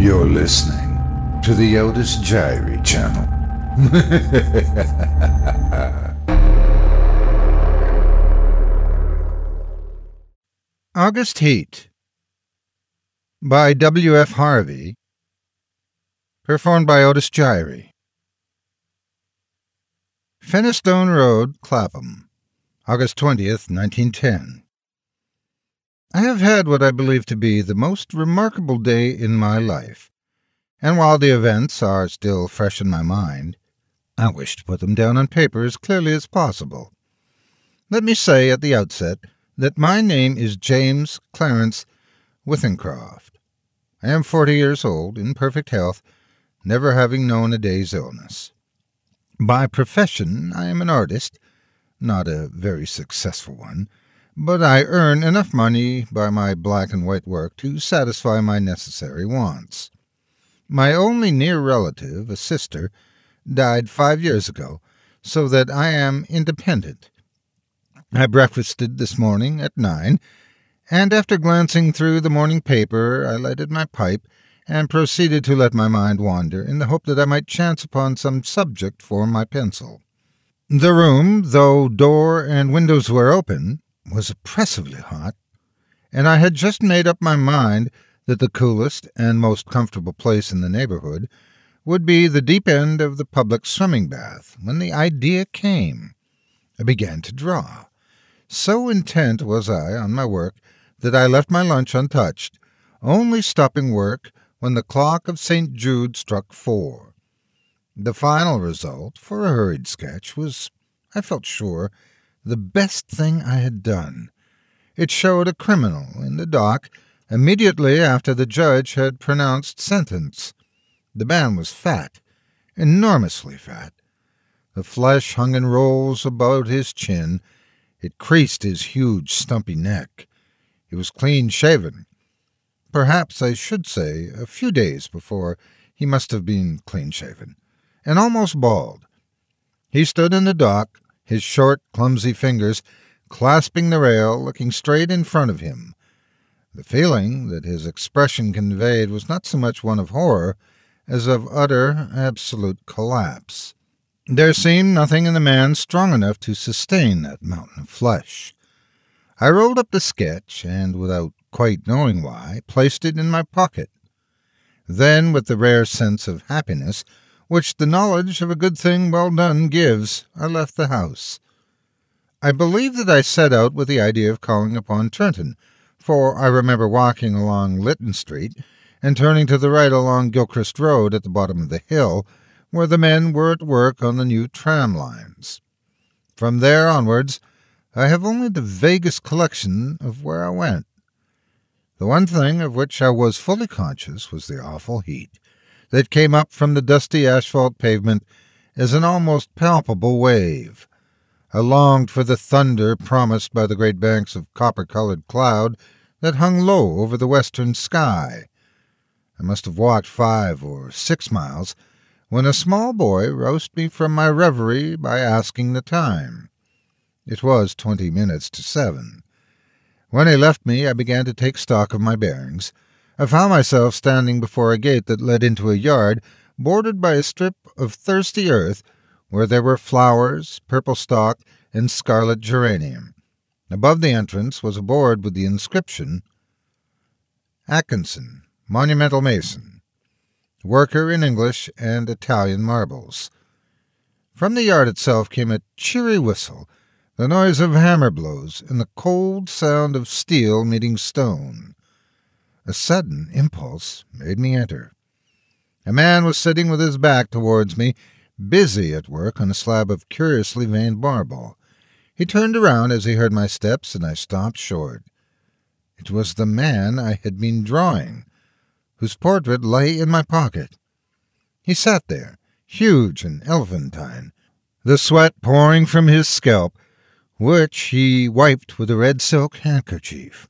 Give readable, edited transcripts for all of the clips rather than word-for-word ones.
You're listening to the Otis Jiry channel. August Heat by W.F. Harvey, performed by Otis Jiry. Fenistone Road, Clapham, August 20th, 1910. I have had what I believe to be the most remarkable day in my life, and while the events are still fresh in my mind, I wish to put them down on paper as clearly as possible. Let me say at the outset that my name is James Clarence Withencroft. I am 40 years old, in perfect health, never having known a day's illness. By profession, I am an artist, not a very successful one, but I earn enough money by my black and white work to satisfy my necessary wants. My only near relative, a sister, died 5 years ago, so that I am independent. I breakfasted this morning at 9, and after glancing through the morning paper, I lighted my pipe and proceeded to let my mind wander in the hope that I might chance upon some subject for my pencil. The room, though door and windows were open, was oppressively hot, and I had just made up my mind that the coolest and most comfortable place in the neighborhood would be the deep end of the public swimming bath, when the idea came. I began to draw. So intent was I on my work that I left my lunch untouched, only stopping work when the clock of St. Jude struck 4. The final result, for a hurried sketch, was, I felt sure, the best thing I had done. It showed a criminal in the dock immediately after the judge had pronounced sentence. The man was fat, enormously fat. The flesh hung in rolls about his chin. It creased his huge, stumpy neck. He was clean-shaven. Perhaps I should say a few days before he must have been clean-shaven, and almost bald. He stood in the dock, his short, clumsy fingers clasping the rail, looking straight in front of him. The feeling that his expression conveyed was not so much one of horror as of utter, absolute collapse. There seemed nothing in the man strong enough to sustain that mountain of flesh. I rolled up the sketch, and, without quite knowing why, placed it in my pocket. Then, with the rare sense of happiness which the knowledge of a good thing well done gives, I left the house. I believe that I set out with the idea of calling upon Trenton, for I remember walking along Lytton Street and turning to the right along Gilchrist Road at the bottom of the hill, where the men were at work on the new tram lines. From there onwards, I have only the vaguest collection of where I went. The one thing of which I was fully conscious was the awful heat that came up from the dusty asphalt pavement as an almost palpable wave. I longed for the thunder promised by the great banks of copper-colored cloud that hung low over the western sky. I must have walked 5 or 6 miles when a small boy roused me from my reverie by asking the time. It was 20 minutes to 7. When he left me, I began to take stock of my bearings. I found myself standing before a gate that led into a yard bordered by a strip of thirsty earth where there were flowers, purple stock, and scarlet geranium. Above the entrance was a board with the inscription, Atkinson, Monumental Mason, Worker in English and Italian Marbles. From the yard itself came a cheery whistle, the noise of hammer blows, and the cold sound of steel meeting stone. A sudden impulse made me enter. A man was sitting with his back towards me, busy at work on a slab of curiously veined marble. He turned around as he heard my steps, and I stopped short. It was the man I had been drawing, whose portrait lay in my pocket. He sat there, huge and elephantine, the sweat pouring from his scalp, which he wiped with a red silk handkerchief.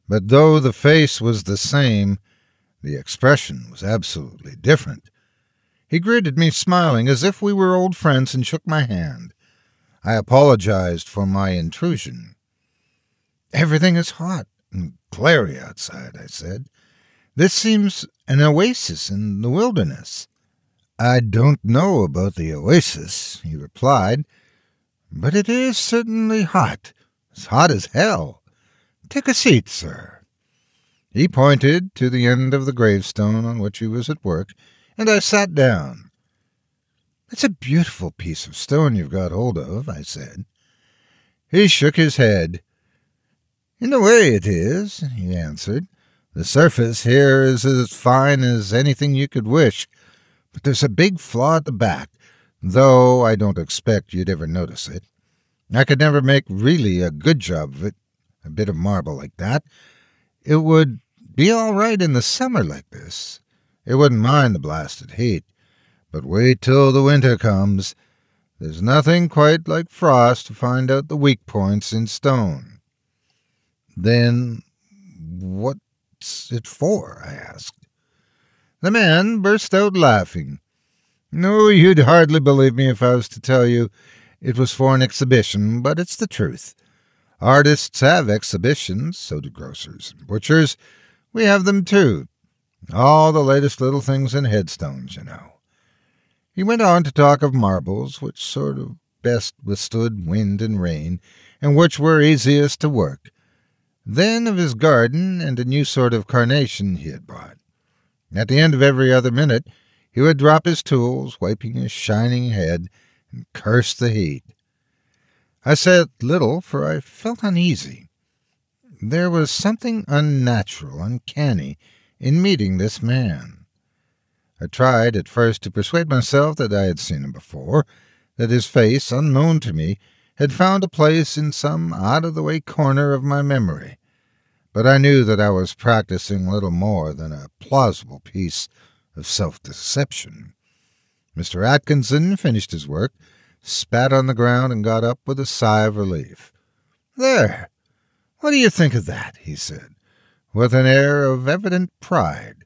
But though the face was the same, the expression was absolutely different. He greeted me smiling as if we were old friends and shook my hand. I apologized for my intrusion. "Everything is hot and glary outside," I said. "This seems an oasis in the wilderness. "I don't know about the oasis," he replied, "but it is certainly hot, as hot as hell. Take a seat, sir." He pointed to the end of the gravestone on which he was at work, and I sat down. "It's a beautiful piece of stone you've got hold of," I said. He shook his head. "In a way it is," he answered. "The surface here is as fine as anything you could wish, but there's a big flaw at the back, though I don't expect you'd ever notice it. I could never make really a good job of it, a bit of marble like that. It would be all right in the summer like this. It wouldn't mind the blasted heat. But wait till the winter comes. There's nothing quite like frost to find out the weak points in stone." "Then what's it for?" I asked. The man burst out laughing. "No, you'd hardly believe me if I was to tell you it was for an exhibition, but it's the truth. Artists have exhibitions, so do grocers and butchers. We have them too. All the latest little things in headstones, you know." He went on to talk of marbles, which sort of best withstood wind and rain, and which were easiest to work. Then of his garden and a new sort of carnation he had bought. At the end of every other minute he would drop his tools, wiping his shining head, and curse the heat. I said little, for I felt uneasy. There was something unnatural, uncanny, in meeting this man. I tried at first to persuade myself that I had seen him before, that his face, unknown to me, had found a place in some out-of-the-way corner of my memory. But I knew that I was practicing little more than a plausible piece of self-deception. Mr. Atkinson finished his work, spat on the ground, and got up with a sigh of relief. "There! What do you think of that?" he said, with an air of evident pride.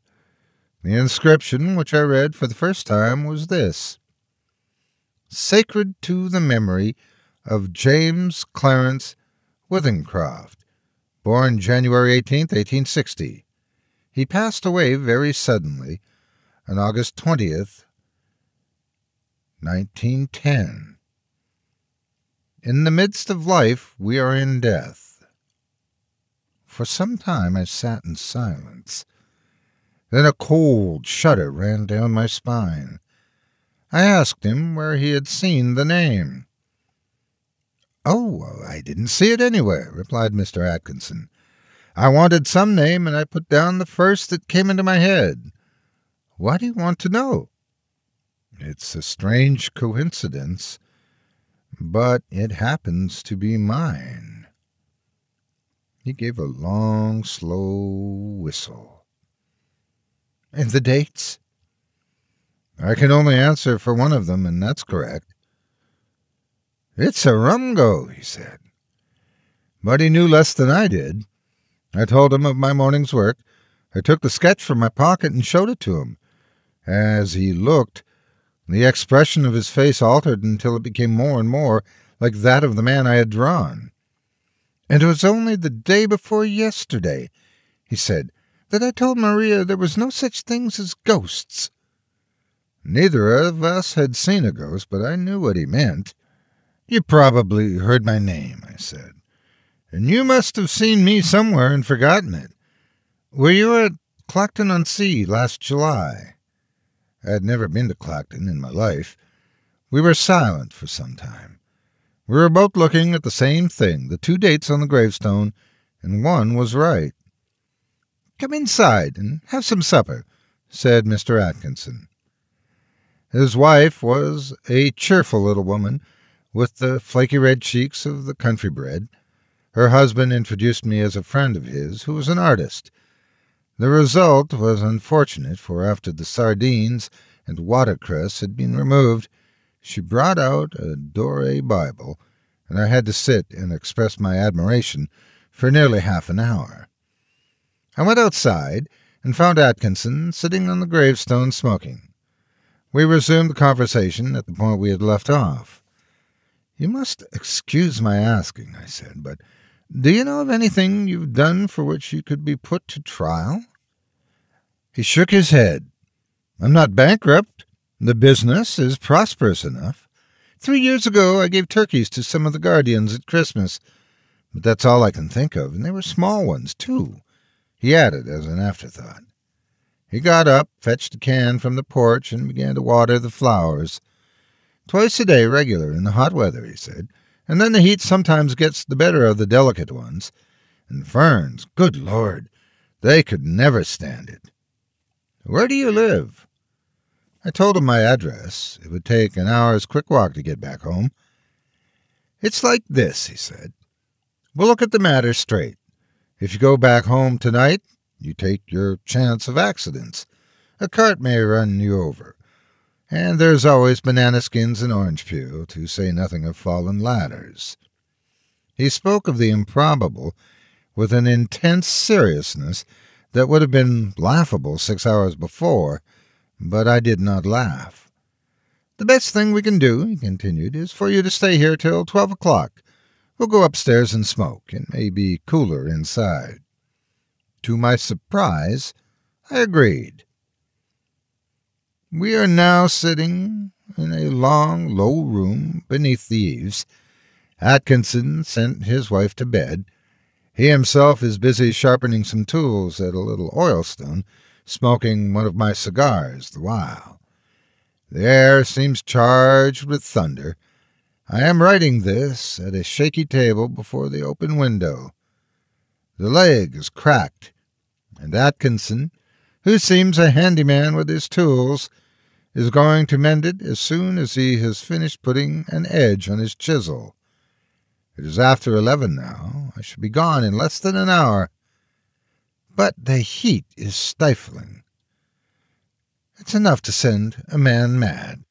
The inscription, which I read for the first time, was this: "Sacred to the memory of James Clarence Withencroft, born January 18th, 1860. He passed away very suddenly on August 20th, 1910. In the midst of life we are in death." For some time I sat in silence. Then a cold shudder ran down my spine. I asked him where he had seen the name. "Oh, I didn't see it anywhere," replied Mr. Atkinson. "I wanted some name, and I put down the first that came into my head. Why do you want to know?" "It's a strange coincidence, but it happens to be mine." He gave a long, slow whistle. "And the dates?" "I can only answer for one of them, and that's correct." "It's a rum go," he said. But he knew less than I did. I told him of my morning's work. I took the sketch from my pocket and showed it to him. As he looked, the expression of his face altered until it became more and more like that of the man I had drawn. "And it was only the day before yesterday," he said, "that I told Maria there was no such things as ghosts." Neither of us had seen a ghost, but I knew what he meant. "You probably heard my name," I said, "and you must have seen me somewhere and forgotten it. Were you at Clacton-on-Sea last July?" I had never been to Clacton in my life. We were silent for some time. We were both looking at the same thing, the two dates on the gravestone, and one was right. "Come inside and have some supper," said Mr. Atkinson. His wife was a cheerful little woman, with the flaky red cheeks of the country bred. Her husband introduced me as a friend of his, who was an artist. The result was unfortunate, for after the sardines and watercress had been removed, she brought out a Doré Bible, and I had to sit and express my admiration for nearly half an hour. I went outside and found Atkinson sitting on the gravestone smoking. We resumed the conversation at the point we had left off. "You must excuse my asking," I said, "but do you know of anything you've done for which you could be put to trial?" He shook his head. I'm not bankrupt. The business is prosperous enough. 3 years ago, I gave turkeys to some of the guardians at Christmas, but that's all I can think of, and they were small ones, too, he added as an afterthought. He got up, fetched a can from the porch, and began to water the flowers. Twice a day regular in the hot weather, he said, and then the heat sometimes gets the better of the delicate ones. And ferns, good Lord, they could never stand it. Where do you live? I told him my address. It would take an hour's quick walk to get back home. It's like this, he said. We'll look at the matter straight. If you go back home tonight, you take your chance of accidents. A cart may run you over. And there's always banana skins and orange peel, to say nothing of fallen ladders. He spoke of the improbable with an intense seriousness that would have been laughable 6 hours before, but I did not laugh. The best thing we can do, he continued, is for you to stay here till 12 o'clock. We'll go upstairs and smoke. It may be cooler inside. To my surprise, I agreed. We are now sitting in a long, low room beneath the eaves. Atkinson sent his wife to bed. He himself is busy sharpening some tools at a little oilstone, smoking one of my cigars the while. The air seems charged with thunder. I am writing this at a shaky table before the open window. The leg is cracked, and Atkinson, who seems a handyman with his tools, is going to mend it as soon as he has finished putting an edge on his chisel. It is after 11 now. I should be gone in less than an hour. But the heat is stifling. It's enough to send a man mad.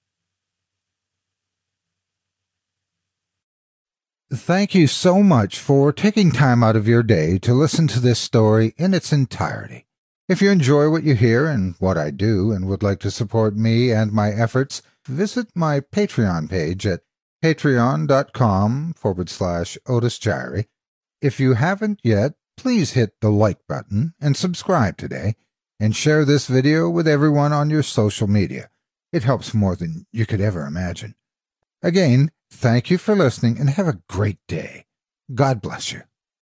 Thank you so much for taking time out of your day to listen to this story in its entirety. If you enjoy what you hear and what I do and would like to support me and my efforts, visit my Patreon page at patreon.com/Otis Jiry. If you haven't yet, please hit the like button and subscribe today, and share this video with everyone on your social media. It helps more than you could ever imagine. Again, thank you for listening and have a great day. God bless you.